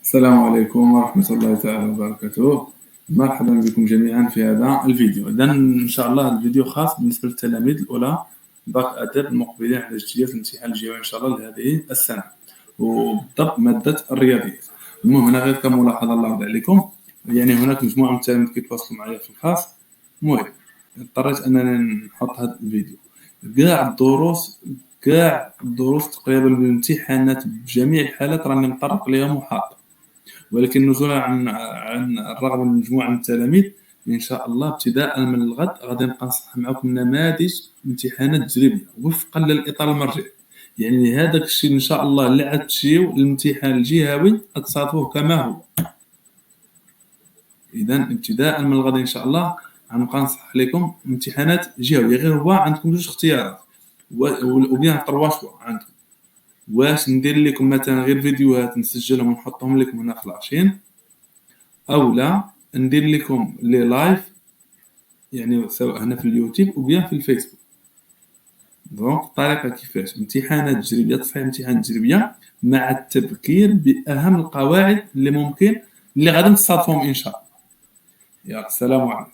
السلام عليكم ورحمة الله تعالى وبركاته. مرحبا بكم جميعا في هذا الفيديو. إذن إن شاء الله الفيديو خاص بالنسبة للتلاميذ الأولى باك أدب المقبلين على الاجتياز الامتحان الجوي إن شاء الله لهذه السنة، وبالضبط مادة الرياضيات. المهم هنا غير كملاحظة الله يرضى عليكم، يعني هناك مجموعة من التلاميذ كيتواصلوا معايا في الخاص. المهم اضطريت أنني نحط هذا الفيديو. كاع الدروس تقريبا بالامتحانات بجميع الحالات راني مطرق ليها محاضرة، ولكن نزولا عن الرغبة من مجموعة من التلاميذ إن شاء الله ابتداء من الغد غادي نبقى نصحح معكم نماذج امتحانات تجريبية وفقا للإطار المرجعي. يعني هذاك الشيء إن شاء الله اللي عاد تجيو الامتحان الجهوي تصادفوه كما هو. إذا ابتداء من الغد إن شاء الله غنبقى نصحح لكم امتحانات جهوية، غير هو عندكم جوج اختيارات وبيان 3 شوا عندكم. واش ندير لكم مثلا غير فيديوهات نسجلهم ونحطهم لكم هنا في لاشين، او لا ندير لكم لي لايف يعني سواء هنا في اليوتيوب وبيان في الفيسبوك. دونك الطريقه كيفاش امتحانات تجريبيه، تصحيح امتحانات تجريبيه مع التذكير باهم القواعد اللي ممكن اللي غادي نتصادفهم ان شاء الله. يلا السلام عليكم.